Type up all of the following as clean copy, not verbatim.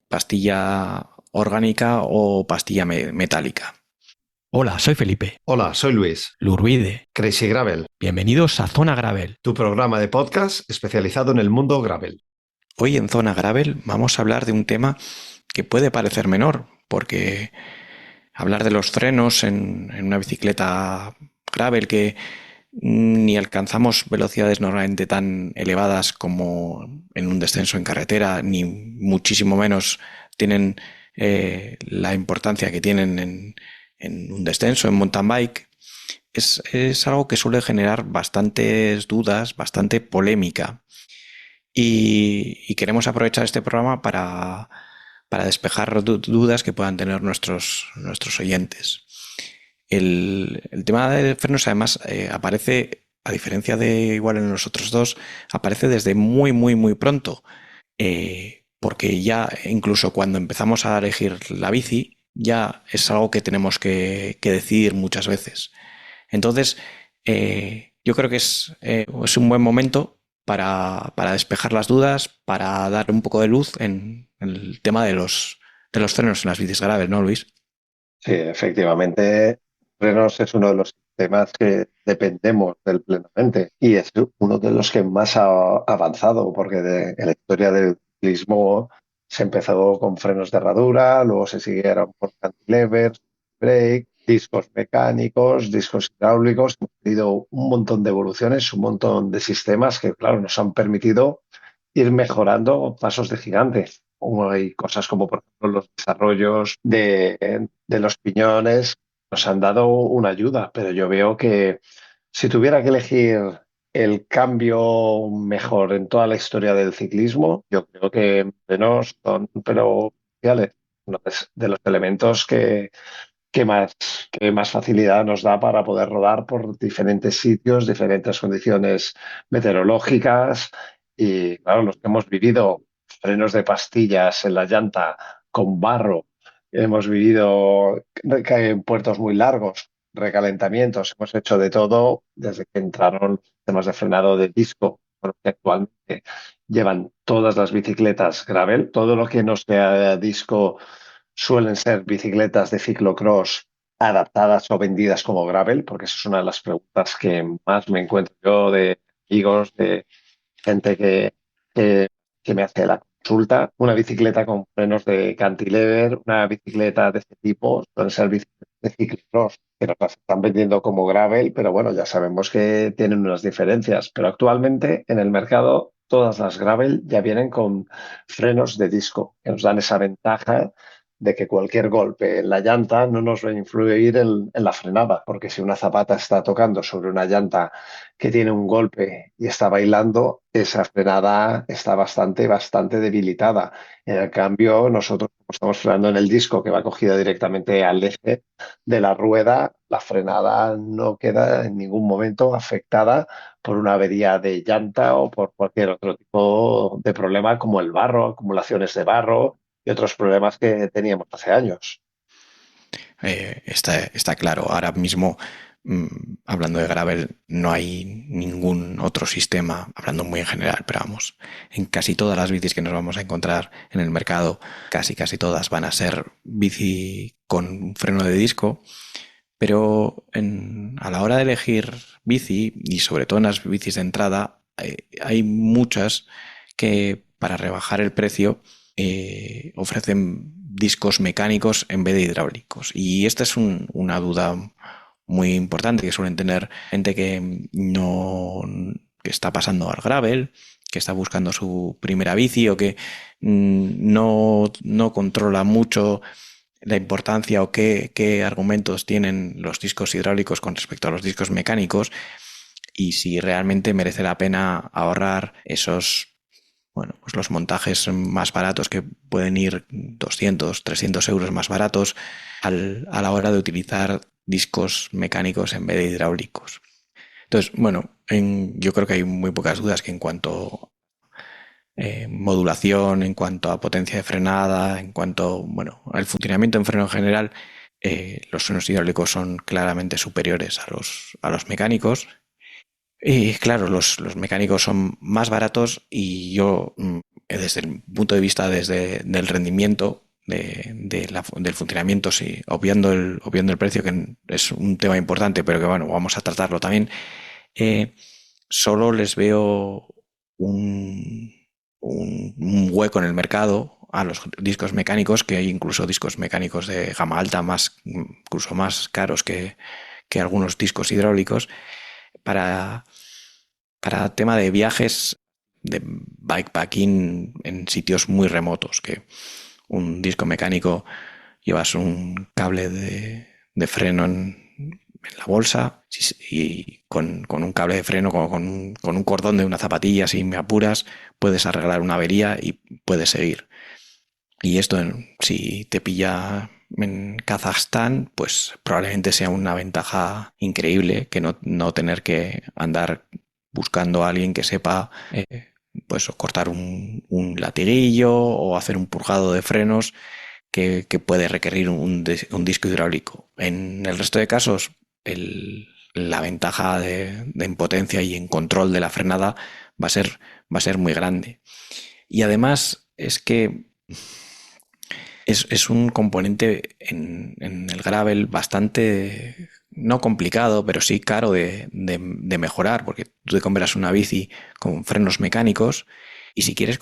pastilla orgánica o pastilla metálica. Hola, soy Felipe, Hola, soy Luis, Lurbide. Crazy Gravel, Bienvenidos a Zona Gravel. tu programa de podcast especializado en el mundo gravel. Hoy en Zona Gravel vamos a hablar de un tema que puede parecer menor, porque hablar de los frenos en una bicicleta gravel que ni alcanzamos velocidades normalmente tan elevadas como en un descenso en carretera, ni muchísimo menos tienen la importancia que tienen en un descenso en mountain bike. Es algo que suele generar bastantes dudas, bastante polémica. Y queremos aprovechar este programa para despejar dudas que puedan tener nuestros oyentes. El tema de frenos además aparece, a diferencia de igual en los otros dos, aparece desde muy pronto. Porque ya incluso cuando empezamos a elegir la bici, ya es algo que tenemos que decidir muchas veces. Entonces, yo creo que es un buen momento para despejar las dudas, para dar un poco de luz en el tema de los frenos en las bicis graves, ¿no, Luis? Sí, efectivamente, frenos es uno de los sistemas que dependemos del plenamente y es uno de los que más ha avanzado porque en la historia del ciclismo se empezó con frenos de herradura, luego se siguieron por cantilevers, brake, discos mecánicos, discos hidráulicos. Hemos tenido un montón de evoluciones, un montón de sistemas que, claro, nos han permitido ir mejorando pasos de gigantes. Hay cosas como, por ejemplo, los desarrollos de los piñones nos han dado una ayuda, pero yo veo que si tuviera que elegir el cambio mejor en toda la historia del ciclismo, yo creo que frenos son pero cruciales. Uno de los elementos que más, que más facilidad nos da para poder rodar por diferentes sitios, diferentes condiciones meteorológicas y, claro, los que hemos vivido frenos de pastillas en la llanta con barro, hemos vivido en puertos muy largos, recalentamientos, hemos hecho de todo desde que entraron los sistemas de frenado de disco, con los que actualmente llevan todas las bicicletas gravel, todo lo que no sea disco suelen ser bicicletas de ciclocross adaptadas o vendidas como gravel, porque esa es una de las preguntas que más me encuentro yo de amigos, de gente que, que me hace la consulta. Una bicicleta con frenos de cantilever, una bicicleta de este tipo, suelen ser bicicletas de ciclocross, que nos las están vendiendo como gravel, pero bueno, ya sabemos que tienen unas diferencias. Pero actualmente en el mercado todas las gravel ya vienen con frenos de disco, que nos dan esa ventaja de que cualquier golpe en la llanta no nos va a influir en la frenada, porque si una zapata está tocando sobre una llanta que tiene un golpe y está bailando, esa frenada está bastante debilitada. En cambio, nosotros como estamos frenando en el disco que va cogida directamente al eje de la rueda, la frenada no queda en ningún momento afectada por una avería de llanta o por cualquier otro tipo de problema como el barro, acumulaciones de barro y otros problemas que teníamos hace años. Está claro. Ahora mismo, hablando de gravel, no hay ningún otro sistema, hablando muy en general, pero vamos, en casi todas las bicis que nos vamos a encontrar en el mercado, casi todas van a ser bici con freno de disco. Pero a la hora de elegir bici, y sobre todo en las bicis de entrada, hay muchas que para rebajar el precio ofrecen discos mecánicos en vez de hidráulicos. Y esta es una duda muy importante que suelen tener gente que no que está pasando al gravel, que está buscando su primera bici o que no controla mucho la importancia o qué argumentos tienen los discos hidráulicos con respecto a los discos mecánicos y si realmente merece la pena ahorrar esos, bueno, pues los montajes más baratos que pueden ir 200, 300 euros más baratos a la hora de utilizar discos mecánicos en vez de hidráulicos. Entonces, bueno, yo creo que hay muy pocas dudas que en cuanto modulación, en cuanto a potencia de frenada, en cuanto, bueno, al funcionamiento en freno en general, los frenos hidráulicos son claramente superiores a los mecánicos. Y claro, los mecánicos son más baratos y yo desde el punto de vista del rendimiento, del funcionamiento, sí, obviando el precio, que es un tema importante, pero que bueno, vamos a tratarlo también. eh, Solo les veo un, un hueco en el mercado a los discos mecánicos, que hay incluso discos mecánicos de gama alta, incluso más caros que algunos discos hidráulicos, para, para tema de viajes de bikepacking en sitios muy remotos, que un disco mecánico llevas un cable de freno en la bolsa y con un cable de freno, con un cordón de una zapatilla, si me apuras, puedes arreglar una avería y puedes seguir. Y esto, si te pilla en Kazajstán, pues probablemente sea una ventaja increíble que no tener que andar buscando a alguien que sepa pues o cortar un latiguillo o hacer un purgado de frenos que puede requerir un disco hidráulico. En el resto de casos, la ventaja en potencia y en control de la frenada va a ser muy grande. Y además es que es un componente en el gravel bastante, no complicado, pero sí caro de mejorar, porque tú te compras una bici con frenos mecánicos y si quieres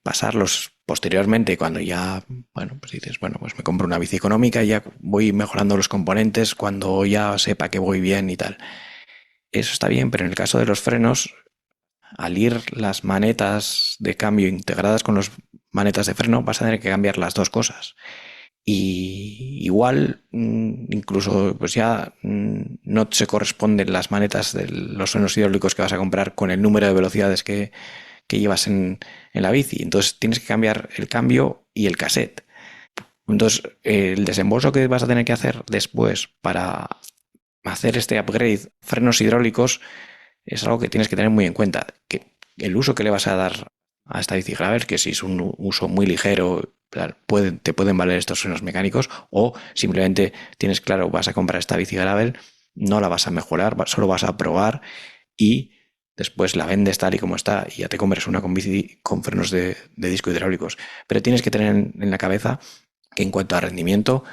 pasarlos posteriormente, cuando ya, bueno, pues dices, bueno, pues me compro una bici económica y ya voy mejorando los componentes cuando ya sepa que voy bien y tal. Eso está bien, pero en el caso de los frenos, al ir las manetas de cambio integradas con las manetas de freno, vas a tener que cambiar las dos cosas. Y igual, incluso, pues ya no se corresponden las manetas de los frenos hidráulicos que vas a comprar con el número de velocidades que llevas en la bici. Entonces tienes que cambiar el cambio y el cassette. Entonces, el desembolso que vas a tener que hacer después para hacer este upgrade, frenos hidráulicos, es algo que tienes que tener muy en cuenta. Que el uso que le vas a dar a esta bici gravel, que si es un uso muy ligero, te pueden valer estos frenos mecánicos, o simplemente tienes claro, vas a comprar esta bici gravel, no la vas a mejorar, solo vas a probar y después la vendes tal y como está y ya te compras una con bici con frenos de disco hidráulicos. Pero tienes que tener en la cabeza que en cuanto a rendimiento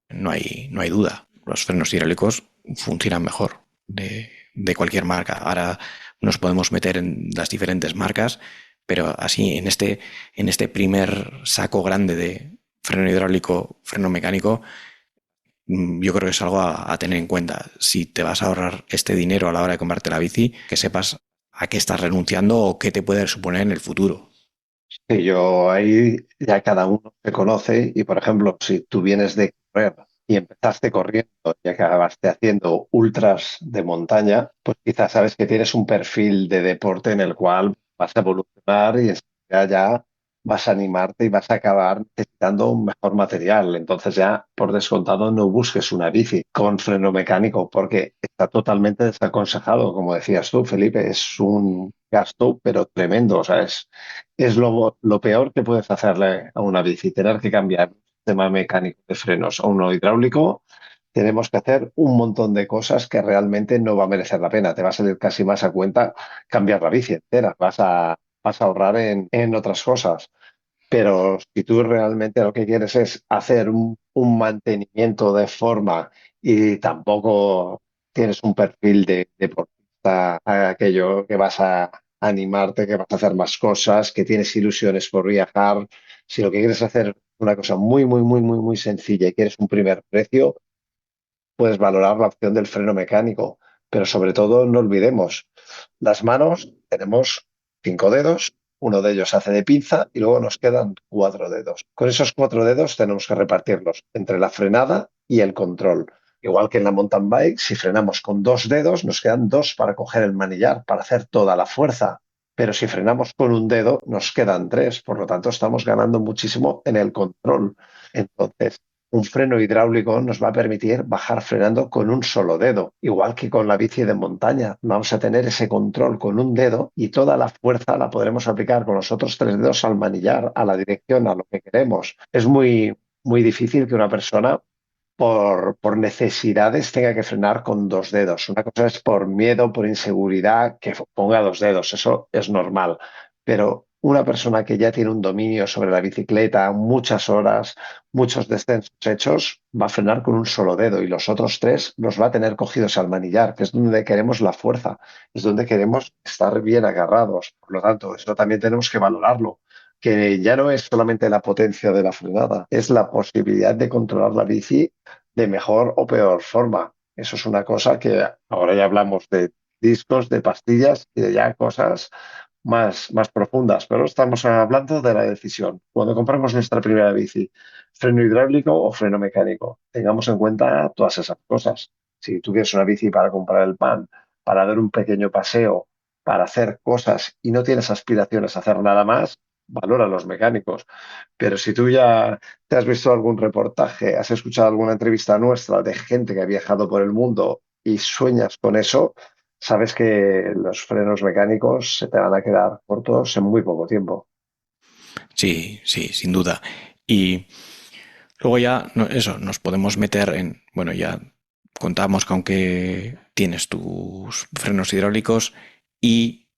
no hay duda. Los frenos hidráulicos funcionan mejor de cualquier marca. Ahora nos podemos meter en las diferentes marcas, pero así en este primer saco grande de freno hidráulico, freno mecánico, yo creo que es algo a tener en cuenta. Si te vas a ahorrar este dinero a la hora de comprarte la bici, que sepas a qué estás renunciando o qué te puede suponer en el futuro. Sí, yo ahí ya cada uno se conoce y, por ejemplo, si tú vienes de correr y empezaste corriendo y acabaste haciendo ultras de montaña, pues quizás sabes que tienes un perfil de deporte en el cual vas a evolucionar y enseguida ya vas a animarte y vas a acabar necesitando un mejor material. Entonces ya, por descontado, no busques una bici con freno mecánico porque está totalmente desaconsejado. Como decías tú, Felipe, es un gasto, pero tremendo. O sea, es lo peor que puedes hacerle a una bici, tener que cambiar un sistema mecánico de frenos a uno hidráulico. Tenemos que hacer un montón de cosas que realmente no va a merecer la pena. Te va a salir casi más a cuenta cambiar la bici entera. Vas a ahorrar en otras cosas. Pero si tú realmente lo que quieres es hacer un mantenimiento de forma y tampoco tienes un perfil de deportista, aquello que vas a animarte, que vas a hacer más cosas, que tienes ilusiones por viajar, si lo que quieres hacer una cosa muy, muy, muy, muy, muy sencilla y quieres un primer precio, puedes valorar la opción del freno mecánico. Pero sobre todo, no olvidemos, las manos tenemos 5 dedos, uno de ellos hace de pinza y luego nos quedan 4 dedos. Con esos 4 dedos tenemos que repartirlos entre la frenada y el control. Igual que en la mountain bike, si frenamos con 2 dedos, nos quedan dos para coger el manillar, para hacer toda la fuerza. Pero si frenamos con un dedo, nos quedan tres. Por lo tanto, estamos ganando muchísimo en el control. Entonces, un freno hidráulico nos va a permitir bajar frenando con un solo dedo, igual que con la bici de montaña. Vamos a tener ese control con un dedo y toda la fuerza la podremos aplicar con los otros 3 dedos al manillar, a la dirección, a lo que queremos. Es muy, muy difícil que una persona por necesidades tenga que frenar con 2 dedos. Una cosa es por miedo, por inseguridad, que ponga 2 dedos. Eso es normal. Pero una persona que ya tiene un dominio sobre la bicicleta, muchas horas, muchos descensos hechos, va a frenar con un solo dedo y los otros tres los va a tener cogidos al manillar, que es donde queremos la fuerza, es donde queremos estar bien agarrados. Por lo tanto, eso también tenemos que valorarlo, que ya no es solamente la potencia de la frenada, es la posibilidad de controlar la bici de mejor o peor forma. Eso es una cosa que ahora ya hablamos de discos, de pastillas y de ya cosas más profundas, pero estamos hablando de la decisión. Cuando compramos nuestra primera bici, freno hidráulico o freno mecánico, tengamos en cuenta todas esas cosas. Si tú quieres una bici para comprar el pan, para dar un pequeño paseo, para hacer cosas y no tienes aspiraciones a hacer nada más, valora los mecánicos. Pero si tú ya te has visto algún reportaje, has escuchado alguna entrevista nuestra de gente que ha viajado por el mundo y sueñas con eso, sabes que los frenos mecánicos se te van a quedar cortos en muy poco tiempo. Sí, sí, sin duda. Y luego ya, eso, nos podemos meter en, bueno, ya contamos que aunque tienes tus frenos hidráulicos y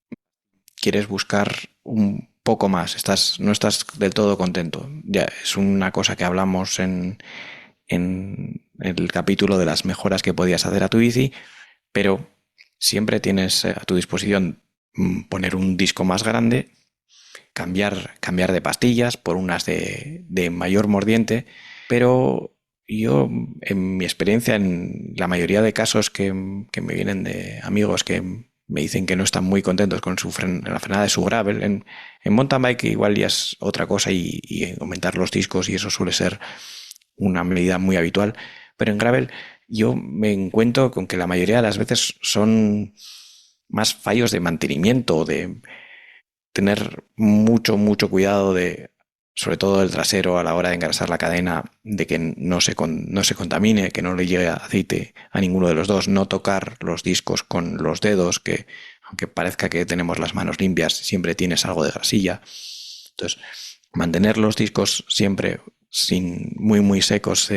quieres buscar un poco más, no estás del todo contento. Ya es una cosa que hablamos en el capítulo de las mejoras que podías hacer a tu bici, pero siempre tienes a tu disposición poner un disco más grande, cambiar de pastillas por unas de mayor mordiente, pero yo, en mi experiencia, en la mayoría de casos que me vienen de amigos que me dicen que no están muy contentos con la frenada de su gravel, en mountain bike igual ya es otra cosa y aumentar los discos y eso suele ser una medida muy habitual, pero en gravel yo me encuentro con que la mayoría de las veces son más fallos de mantenimiento, de tener mucho cuidado de, sobre todo el trasero a la hora de engrasar la cadena, de que no se contamine, que no le llegue aceite a ninguno de los dos, no tocar los discos con los dedos, que aunque parezca que tenemos las manos limpias, siempre tienes algo de grasilla. Entonces, mantener los discos siempre muy secos,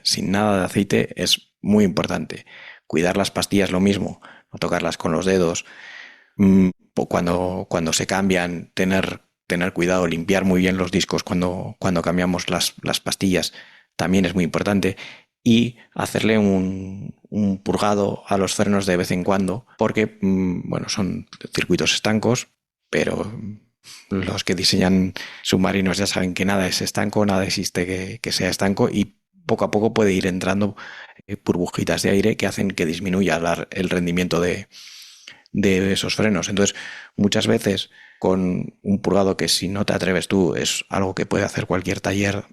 sin nada de aceite, es muy importante. Cuidar las pastillas lo mismo, no tocarlas con los dedos. Cuando se cambian, tener cuidado, limpiar muy bien los discos cuando cambiamos las pastillas, también es muy importante. Y hacerle un purgado a los frenos de vez en cuando, porque, bueno, son circuitos estancos, pero los que diseñan submarinos ya saben que nada es estanco, nada existe que sea estanco y poco a poco puede ir entrando burbujitas de aire que hacen que disminuya el rendimiento de esos frenos. Entonces, muchas veces con un purgado que si no te atreves tú es algo que puede hacer cualquier taller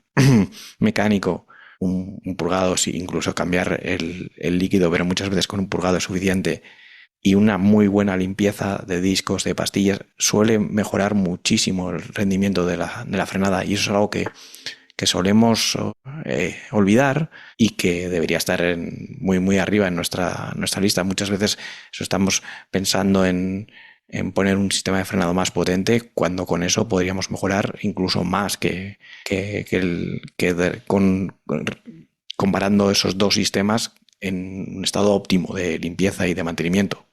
mecánico, un purgado, sí, incluso cambiar el líquido, pero muchas veces con un purgado es suficiente y una muy buena limpieza de discos, de pastillas, suele mejorar muchísimo el rendimiento de la frenada y eso es algo que solemos olvidar y que debería estar muy arriba en nuestra lista. Muchas veces eso estamos pensando en poner un sistema de frenado más potente cuando con eso podríamos mejorar incluso más comparando esos dos sistemas en un estado óptimo de limpieza y de mantenimiento.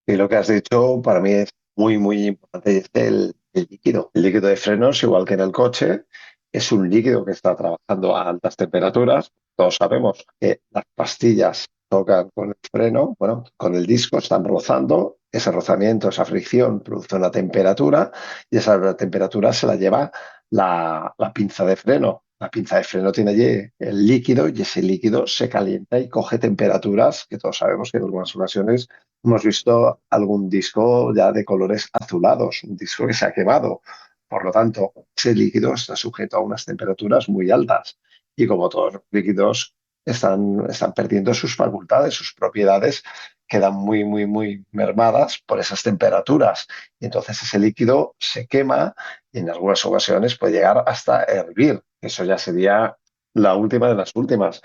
Y lo que has dicho para mí es muy importante, y es el líquido. El líquido de frenos, igual que en el coche, es un líquido que está trabajando a altas temperaturas. Todos sabemos que las pastillas tocan con el freno, bueno, con el disco, están rozando. Ese rozamiento, esa fricción produce una temperatura y esa temperatura se la lleva la pinza de freno. La pinza de freno tiene allí el líquido y ese líquido se calienta y coge temperaturas que todos sabemos que en algunas ocasiones hemos visto algún disco ya de colores azulados, un disco que se ha quemado. Por lo tanto, ese líquido está sujeto a unas temperaturas muy altas y como todos los líquidos están perdiendo sus facultades, sus propiedades quedan muy mermadas por esas temperaturas. Y entonces ese líquido se quema y en algunas ocasiones puede llegar hasta hervir. Eso ya sería la última de las últimas.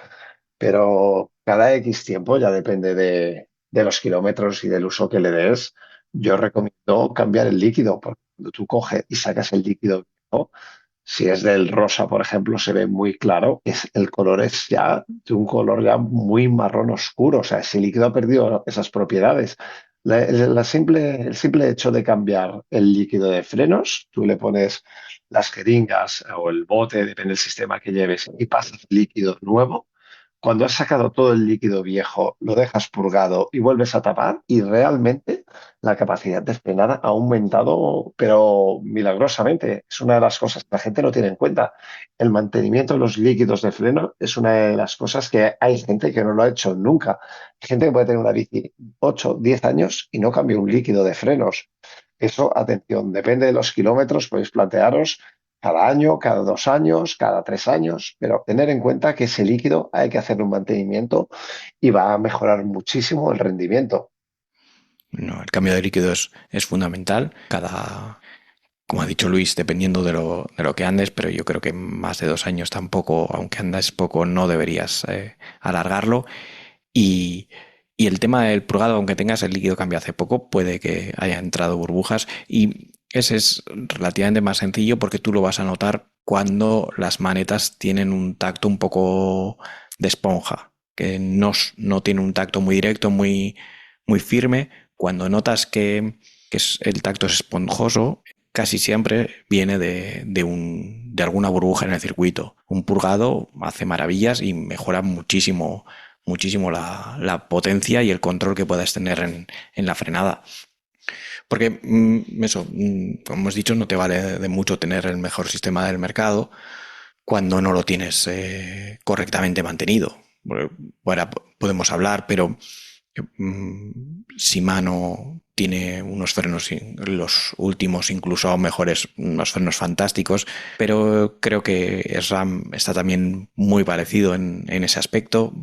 Pero cada X tiempo, ya depende de los kilómetros y del uso que le des, yo recomiendo cambiar el líquido, porque cuando tú coges y sacas el líquido, ¿no? Si es del rosa, por ejemplo, se ve muy claro, el color es ya de un color ya muy marrón oscuro, o sea, ese líquido ha perdido esas propiedades. El simple hecho de cambiar el líquido de frenos, tú le pones las jeringas o el bote, depende del sistema que lleves, y pasas líquido nuevo. Cuando has sacado todo el líquido viejo, lo dejas purgado y vuelves a tapar y realmente la capacidad de frenar ha aumentado, pero milagrosamente. Es una de las cosas que la gente no tiene en cuenta. El mantenimiento de los líquidos de freno es una de las cosas que hay gente que no lo ha hecho nunca. Hay gente que puede tener una bici 8, 10 años y no cambia un líquido de frenos. Eso, atención, depende de los kilómetros, podéis plantearos cada año, cada 2 años, cada 3 años, pero tener en cuenta que ese líquido hay que hacer un mantenimiento y va a mejorar muchísimo el rendimiento. No, el cambio de líquido es fundamental. Como ha dicho Luis, dependiendo de lo que andes, pero yo creo que más de 2 años tampoco, aunque andes poco, no deberías alargarlo. Y, y el tema del purgado, aunque tengas el líquido cambio hace poco, puede que haya entrado burbujas. Y ese es relativamente más sencillo porque tú lo vas a notar cuando las manetas tienen un tacto un poco de esponja, que no tiene un tacto muy directo, muy firme. Cuando notas que el tacto es esponjoso, casi siempre viene de alguna burbuja en el circuito. Un purgado hace maravillas y mejora muchísimo la potencia y el control que puedas tener en la frenada. Porque como hemos dicho, no te vale de mucho tener el mejor sistema del mercado cuando no lo tienes correctamente mantenido. Bueno, podemos hablar, pero Shimano tiene unos frenos, los últimos incluso aún mejores, unos frenos fantásticos, pero creo que SRAM está también muy parecido en ese aspecto.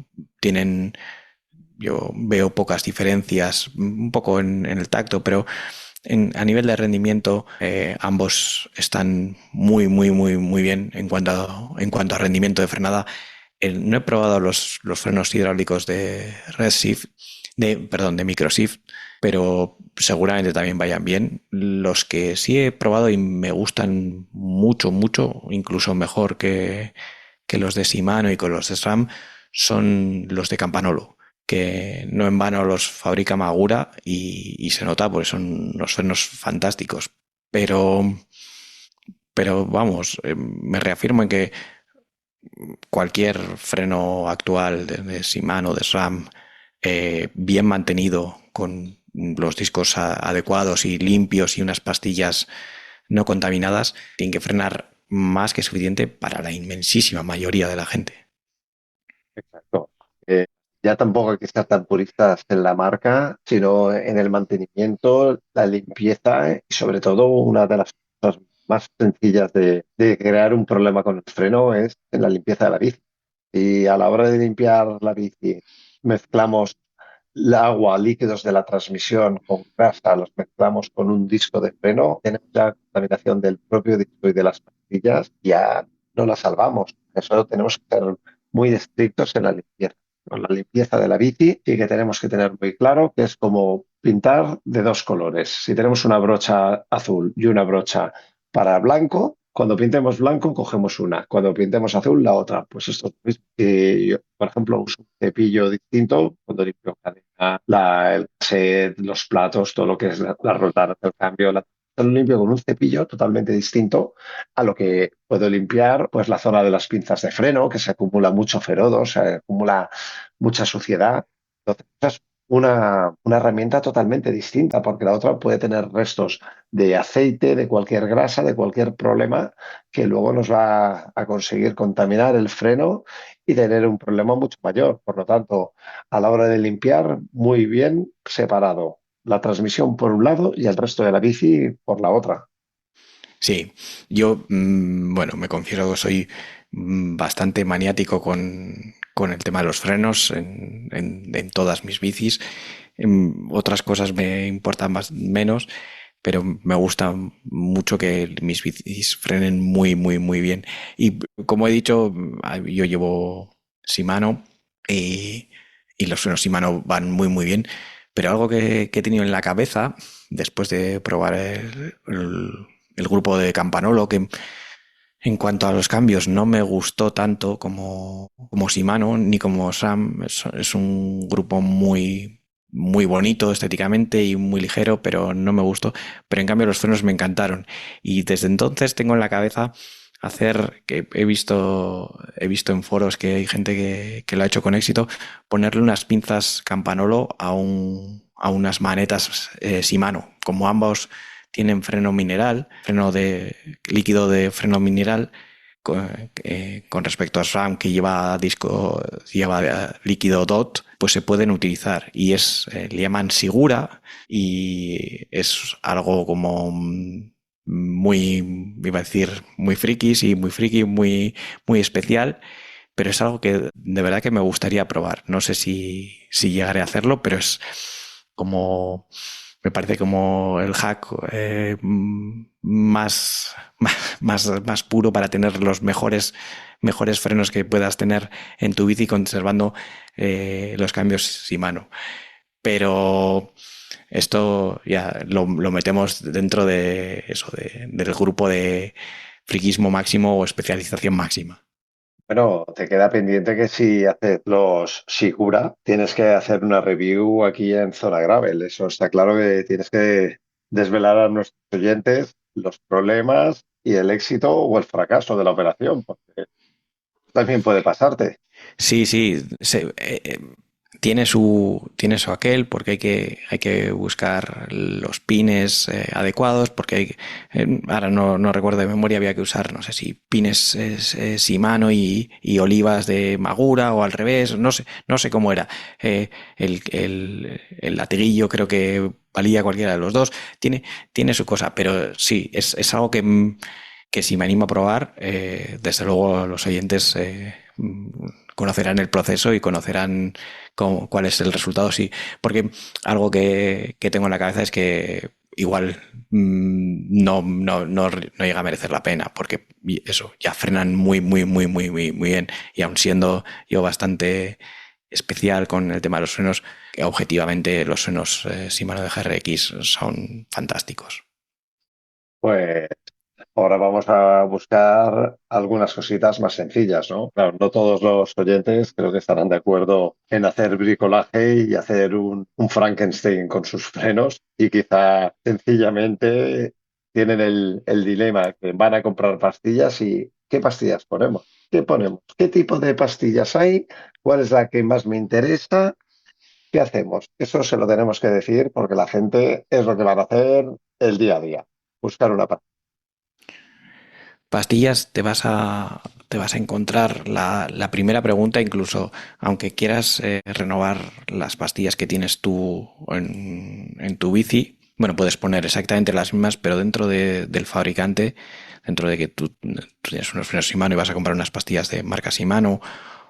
Yo veo pocas diferencias, un poco en el tacto, pero a nivel de rendimiento, ambos están muy bien en cuanto a rendimiento de frenada. No he probado los frenos hidráulicos de Redshift, de Microshift, pero seguramente también vayan bien. Los que sí he probado y me gustan mucho, incluso mejor que los de Shimano y con los de SRAM, son los de Campanolo, que no en vano los fabrica Magura y se nota porque son unos frenos fantásticos. Pero vamos, me reafirmo en que cualquier freno actual de Shimano, de SRAM, bien mantenido, con los discos adecuados y limpios y unas pastillas no contaminadas, tiene que frenar más que suficiente para la inmensísima mayoría de la gente. Exacto. Ya tampoco hay que estar tan puristas en la marca, sino en el mantenimiento, la limpieza y sobre todo una de las cosas más sencillas de crear un problema con el freno es en la limpieza de la bici. Y a la hora de limpiar la bici mezclamos el agua, líquidos de la transmisión con grasa, los mezclamos con un disco de freno, tenemos la contaminación del propio disco y de las pastillas, ya no la salvamos. Eso tenemos que ser muy estrictos en la limpieza. Con la limpieza de la bici sí que tenemos que tener muy claro que es como pintar de dos colores. Si tenemos una brocha azul y una brocha para blanco, cuando pintemos blanco cogemos una, cuando pintemos azul la otra. Pues esto es lo mismo. Si yo, por ejemplo, uso un cepillo distinto cuando limpio cadena, el cassette, los platos, todo lo que es la rotación del cambio, lo limpio con un cepillo totalmente distinto a lo que puedo limpiar, pues la zona de las pinzas de freno, que se acumula mucho ferodo, se acumula mucha suciedad. Entonces, esa es una herramienta totalmente distinta, porque la otra puede tener restos de aceite, de cualquier grasa, de cualquier problema, que luego nos va a conseguir contaminar el freno y tener un problema mucho mayor. Por lo tanto, a la hora de limpiar, muy bien separado. La transmisión por un lado y el resto de la bici por la otra. Sí, yo, bueno, me confieso que soy bastante maniático con el tema de los frenos en todas mis bicis. Otras cosas me importan menos, pero me gusta mucho que mis bicis frenen muy bien. Y como he dicho, yo llevo Shimano y los frenos Shimano van muy bien, pero algo que he tenido en la cabeza después de probar el grupo de Campanolo, que en cuanto a los cambios no me gustó tanto como Shimano ni como SRAM. Es un grupo muy bonito estéticamente y muy ligero, pero no me gustó. Pero en cambio los frenos me encantaron. Y desde entonces tengo en la cabeza hacer, que he visto en foros que hay gente que lo ha hecho con éxito, ponerle unas pinzas Campanolo a unas manetas Shimano. Como ambos tienen freno mineral, freno de líquido de freno mineral, con respecto a SRAM que lleva líquido DOT, pues se pueden utilizar y le llaman Sigura y es algo como muy, iba a decir, muy friki, muy especial, pero es algo que de verdad que me gustaría probar. No sé si llegaré a hacerlo, pero es como, me parece como el hack más puro para tener los mejores frenos que puedas tener en tu bici conservando los cambios Shimano. Pero esto ya lo metemos dentro de eso, del grupo de friquismo máximo o especialización máxima. Bueno, te queda pendiente que si haces los Sigura, tienes que hacer una review aquí en Zona Gravel. Eso está claro que tienes que desvelar a nuestros oyentes los problemas y el éxito o el fracaso de la operación, porque también puede pasarte. Sí, sí, tiene su aquel, porque hay que buscar los pines adecuados, porque ahora no recuerdo de memoria, había que usar, no sé si pines Shimano y olivas de Magura o al revés, no sé cómo era. El latiguillo creo que valía cualquiera de los dos, tiene su cosa, pero sí, es algo que si me animo a probar, desde luego los oyentes conocerán el proceso y conocerán cuál es el resultado, sí. Porque algo que tengo en la cabeza es que igual no llega a merecer la pena, porque eso, ya frenan muy, muy, muy, muy, muy, muy bien. Y aun siendo yo bastante especial con el tema de los frenos, que objetivamente los frenos Shimano de GRX son fantásticos. Pues ahora vamos a buscar algunas cositas más sencillas, ¿no? Claro, no todos los oyentes creo que estarán de acuerdo en hacer bricolaje y hacer un Frankenstein con sus frenos y quizá sencillamente tienen el dilema que van a comprar pastillas y ¿qué pastillas ponemos? ¿Qué ponemos? ¿Qué tipo de pastillas hay? ¿Cuál es la que más me interesa? ¿Qué hacemos? Eso se lo tenemos que decir porque la gente es lo que van a hacer el día a día, buscar una pastilla. Pastillas te vas a encontrar la primera pregunta, incluso aunque quieras renovar las pastillas que tienes tú en tu bici, bueno, puedes poner exactamente las mismas, pero dentro del fabricante, dentro de que tú tienes unos frenos Shimano y vas a comprar unas pastillas de marca Shimano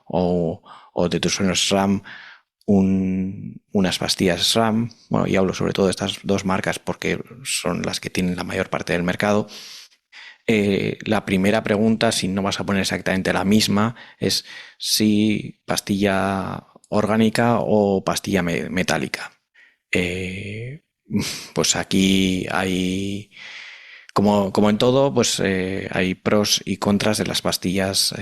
o de tus frenos SRAM, unas pastillas SRAM, bueno, y hablo sobre todo de estas dos marcas porque son las que tienen la mayor parte del mercado. La primera pregunta, si no vas a poner exactamente la misma, es si pastilla orgánica o pastilla metálica. Eh, pues aquí hay, como en todo, pues hay pros y contras de las pastillas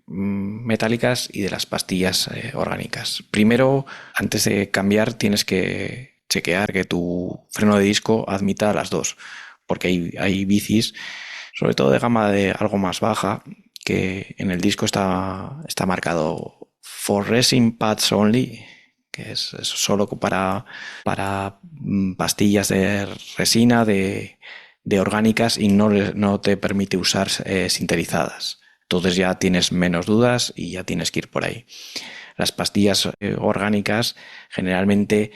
metálicas y de las pastillas orgánicas. Primero, antes de cambiar, tienes que chequear que tu freno de disco admita las dos, porque hay bicis, sobre todo de gama de algo más baja, que en el disco está marcado for racing pads only, que es solo para pastillas de resina, de orgánicas, y no te permite usar sintetizadas. Entonces ya tienes menos dudas y ya tienes que ir por ahí. Las pastillas orgánicas generalmente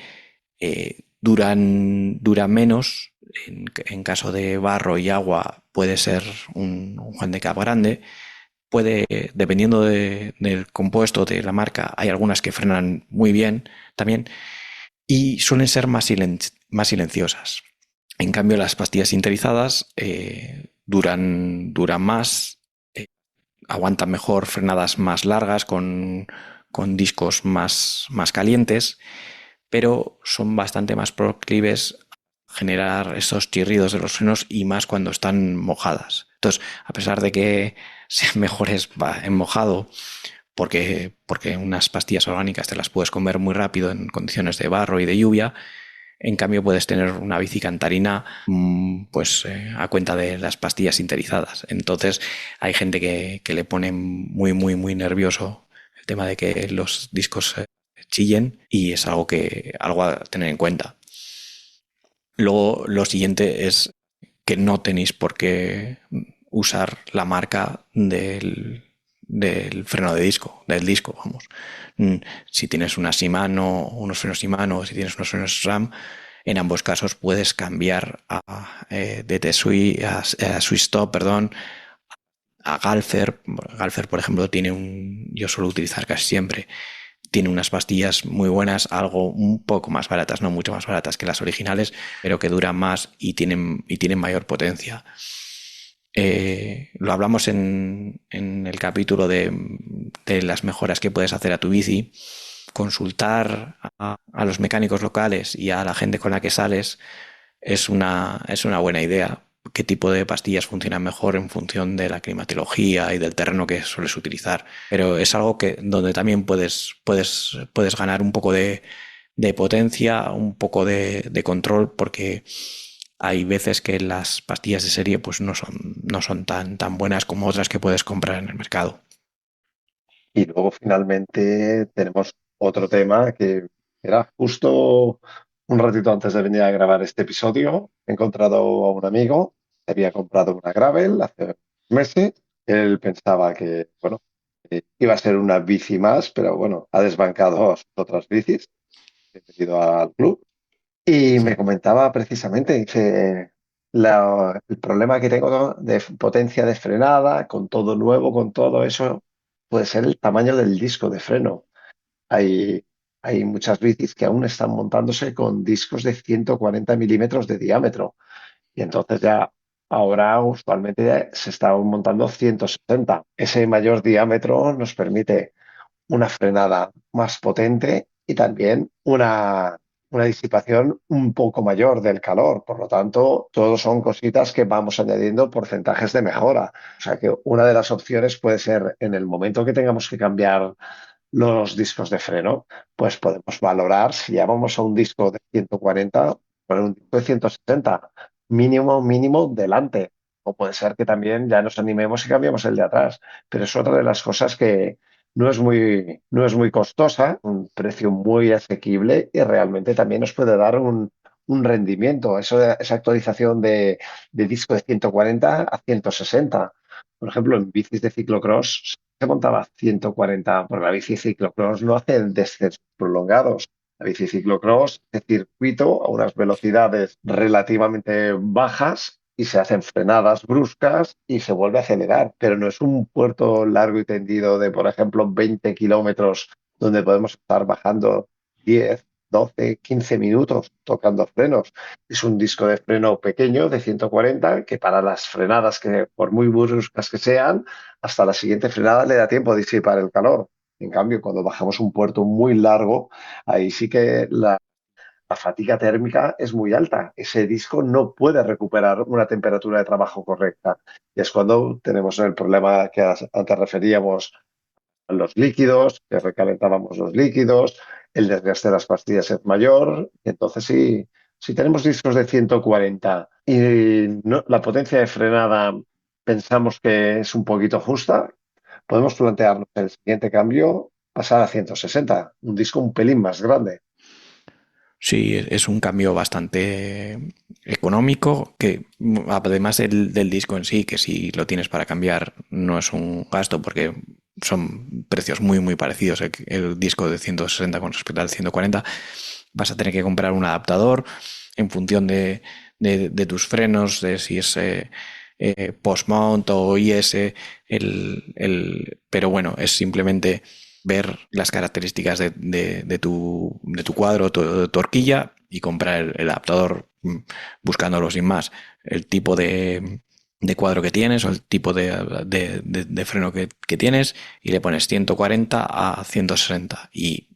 duran menos. En caso de barro y agua puede ser un handicap grande. Dependiendo del compuesto de la marca, hay algunas que frenan muy bien también y suelen ser más silenciosas. En cambio, las pastillas sintetizadas duran más, aguantan mejor frenadas más largas con discos más calientes, pero son bastante más proclives a generar esos chirridos de los frenos y más cuando están mojadas. Entonces, a pesar de que sean mejores en mojado porque unas pastillas orgánicas te las puedes comer muy rápido en condiciones de barro y de lluvia. En cambio, puedes tener una bici cantarina pues a cuenta de las pastillas sinterizadas. Entonces, hay gente que le pone muy, muy, muy nervioso el tema de que los discos chillen, y es algo a tener en cuenta. Luego, lo siguiente es que no tenéis por qué usar la marca del freno de disco, del disco, vamos. Si tienes una Shimano, unos frenos Shimano, o si tienes unos frenos SRAM, en ambos casos puedes cambiar de Tsui a Swiss-Stop, perdón, a Galfer. Galfer, por ejemplo, yo suelo utilizar casi siempre. Tiene unas pastillas muy buenas, algo un poco más baratas, no mucho más baratas que las originales, pero que duran más y tienen mayor potencia. Lo hablamos en el capítulo de las mejoras que puedes hacer a tu bici. Consultar a los mecánicos locales y a la gente con la que sales es una buena idea. Qué tipo de pastillas funcionan mejor en función de la climatología y del terreno que sueles utilizar. Pero es algo donde también puedes ganar un poco de potencia, un poco de control, porque hay veces que las pastillas de serie pues no son tan buenas como otras que puedes comprar en el mercado. Y luego finalmente tenemos otro tema que era justo un ratito antes de venir a grabar este episodio. He encontrado a un amigo que había comprado una Gravel hace meses. Él pensaba que, bueno, iba a ser una bici más, pero bueno, ha desbancado a sus otras bicis. He venido al club y me comentaba precisamente, dice, el problema que tengo de potencia de frenada, con todo nuevo, con todo eso, puede ser el tamaño del disco de freno. Hay, hay muchas bicis que aún están montándose con discos de 140 milímetros de diámetro. Y entonces ya ahora usualmente se está montando 160. Ese mayor diámetro nos permite una frenada más potente y también una disipación un poco mayor del calor. Por lo tanto, todos son cositas que vamos añadiendo porcentajes de mejora. O sea que una de las opciones puede ser en el momento que tengamos que cambiar los discos de freno, pues podemos valorar si ya vamos a un disco de 140 poner un disco de 160, mínimo delante. O puede ser que también ya nos animemos y cambiemos el de atrás. Pero es otra de las cosas que no es muy costosa, un precio muy asequible y realmente también nos puede dar un rendimiento. Esa actualización de disco de 140 a 160. Por ejemplo, en bicis de ciclocross se montaba 140, porque la bici ciclocross no hace descensos prolongados. La bici ciclocross es circuito a unas velocidades relativamente bajas y se hacen frenadas bruscas y se vuelve a acelerar, pero no es un puerto largo y tendido de, por ejemplo, 20 kilómetros donde podemos estar bajando 10, 12, 15 minutos tocando frenos. Es un disco de freno pequeño de 140 que para las frenadas, que por muy bruscas que sean, hasta la siguiente frenada le da tiempo a disipar el calor. En cambio, cuando bajamos un puerto muy largo, ahí sí que la fatiga térmica es muy alta. Ese disco no puede recuperar una temperatura de trabajo correcta. Y es cuando tenemos el problema que antes referíamos a los líquidos, que recalentábamos los líquidos, el desgaste de las pastillas es mayor. Y entonces, si tenemos discos de 140 y la potencia de frenada pensamos que es un poquito justa, podemos plantearnos el siguiente cambio, pasar a 160, un disco un pelín más grande. Sí, es un cambio bastante económico, que además del disco en sí, que si lo tienes para cambiar no es un gasto porque son precios muy muy parecidos. El disco de 160 con respecto al 140, vas a tener que comprar un adaptador en función de tus frenos, de si es post-mount o IS, pero bueno, es simplemente ver las características de tu cuadro, tu horquilla, y comprar el adaptador buscándolo sin más. El tipo de cuadro que tienes o el tipo de freno que tienes, y le pones 140 a 160, y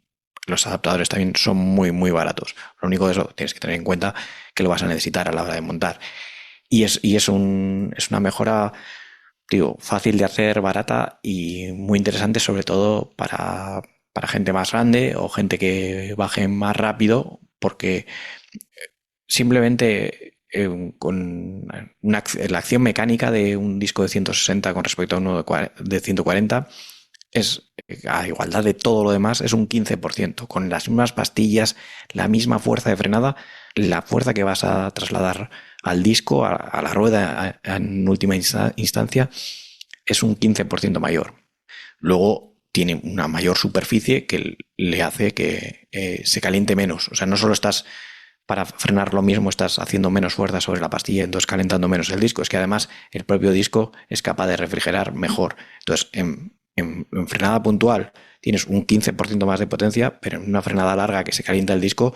los adaptadores también son muy muy baratos. Lo único de eso tienes que tener en cuenta que lo vas a necesitar a la hora de montar, y es una mejora digo, fácil de hacer, barata y muy interesante, sobre todo para gente más grande o gente que baje más rápido, porque simplemente con la acción mecánica de un disco de 160 con respecto a uno de 140 es, a igualdad de todo lo demás, es un 15%. Con las mismas pastillas, la misma fuerza de frenada, la fuerza que vas a trasladar al disco, a la rueda en última instancia, es un 15% mayor. Luego tiene una mayor superficie que le hace que se caliente menos. O sea, no solo estás para frenar lo mismo, estás haciendo menos fuerza sobre la pastilla, entonces calentando menos el disco. Es que además el propio disco es capaz de refrigerar mejor. Entonces, en frenada puntual tienes un 15% más de potencia, pero en una frenada larga que se calienta el disco,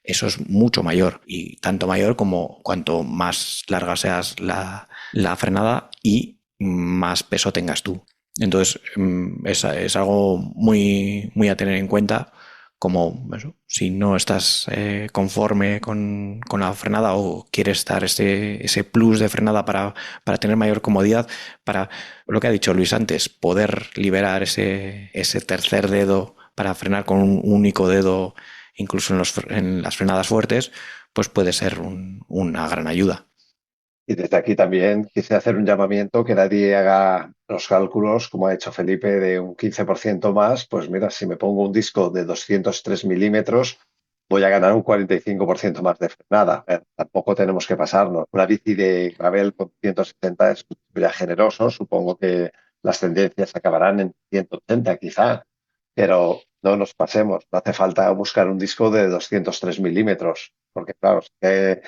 eso es mucho mayor. Y tanto mayor como cuanto más larga seas la frenada y más peso tengas tú. Entonces, es algo muy, muy a tener en cuenta, como eso, si no estás conforme con la frenada o quieres dar ese plus de frenada para tener mayor comodidad, para lo que ha dicho Luis antes, poder liberar ese tercer dedo para frenar con un único dedo, incluso en las frenadas fuertes, pues puede ser una gran ayuda. Y desde aquí también quise hacer un llamamiento que nadie haga los cálculos, como ha hecho Felipe, de un 15% más. Pues mira, si me pongo un disco de 203 milímetros, voy a ganar un 45% más de frenada. Tampoco tenemos que pasarnos. Una bici de gravel con 170 es ya generoso. Supongo que las tendencias acabarán en 180 quizá, pero no nos pasemos. No hace falta buscar un disco de 203 milímetros, porque claro, es que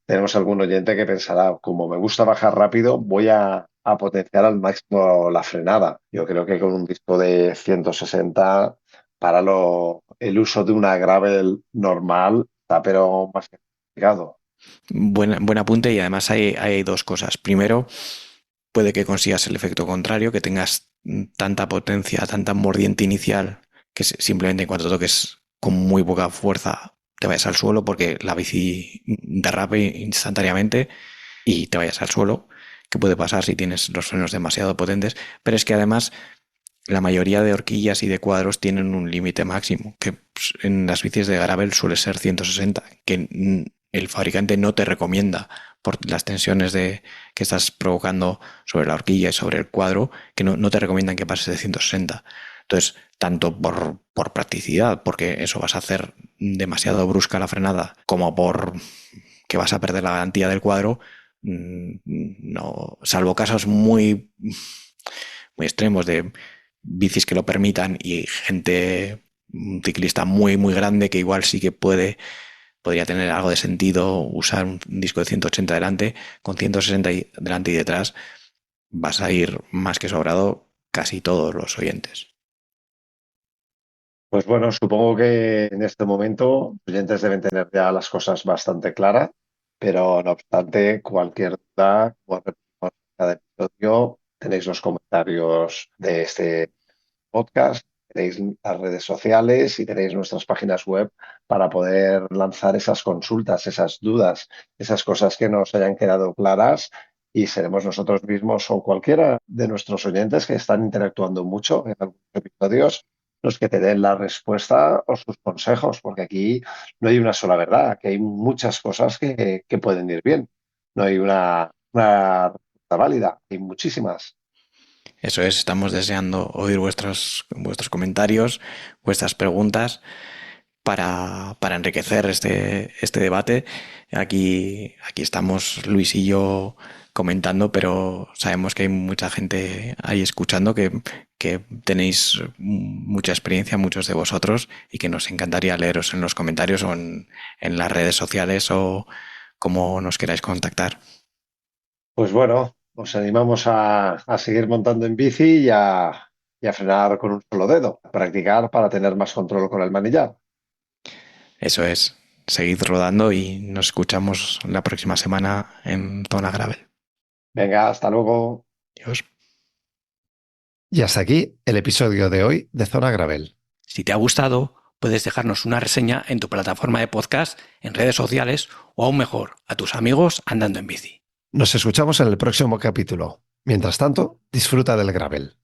tenemos algún oyente que pensará, como me gusta bajar rápido, voy a potenciar al máximo la frenada. Yo creo que con un disco de 160 para el uso de una gravel normal está pero más que complicado. Buen apunte, y además hay dos cosas. Primero, puede que consigas el efecto contrario, que tengas tanta potencia, tanta mordiente inicial, que simplemente en cuanto toques con muy poca fuerza te vayas al suelo, porque la bici derrape instantáneamente y te vayas al suelo, que puede pasar si tienes los frenos demasiado potentes. Pero es que además la mayoría de horquillas y de cuadros tienen un límite máximo, que en las bicis de gravel suele ser 160, que el fabricante no te recomienda por las tensiones que estás provocando sobre la horquilla y sobre el cuadro, que no te recomiendan que pases de 160. Entonces, tanto por practicidad, porque eso vas a hacer demasiado brusca la frenada, como por que vas a perder la garantía del cuadro, no, salvo casos muy, muy extremos de bicis que lo permitan y un ciclista muy, muy grande que igual sí que podría tener algo de sentido usar un disco de 180 delante, con 160 delante y detrás, vas a ir más que sobrado casi todos los oyentes. Pues bueno, supongo que en este momento los oyentes deben tener ya las cosas bastante claras, pero no obstante, cualquier duda, como repetimos en cada episodio, tenéis los comentarios de este podcast, tenéis las redes sociales y tenéis nuestras páginas web para poder lanzar esas consultas, esas dudas, esas cosas que nos hayan quedado claras, y seremos nosotros mismos o cualquiera de nuestros oyentes que están interactuando mucho en algunos episodios los que te den la respuesta o sus consejos, porque aquí no hay una sola verdad, aquí hay muchas cosas que pueden ir bien. No hay una respuesta válida, hay muchísimas. Eso es, estamos deseando oír vuestros comentarios, vuestras preguntas para enriquecer este debate. Aquí estamos Luis y yo comentando, pero sabemos que hay mucha gente ahí escuchando que tenéis mucha experiencia, muchos de vosotros, y que nos encantaría leeros en los comentarios o en las redes sociales o como nos queráis contactar. Pues bueno, os animamos a seguir montando en bici y a frenar con un solo dedo, a practicar para tener más control con el manillar. Eso es, seguid rodando y nos escuchamos la próxima semana en Zona Gravel. Venga, hasta luego. Adiós. Y hasta aquí el episodio de hoy de Zona Gravel. Si te ha gustado, puedes dejarnos una reseña en tu plataforma de podcast, en redes sociales o aún mejor, a tus amigos andando en bici. Nos escuchamos en el próximo capítulo. Mientras tanto, disfruta del gravel.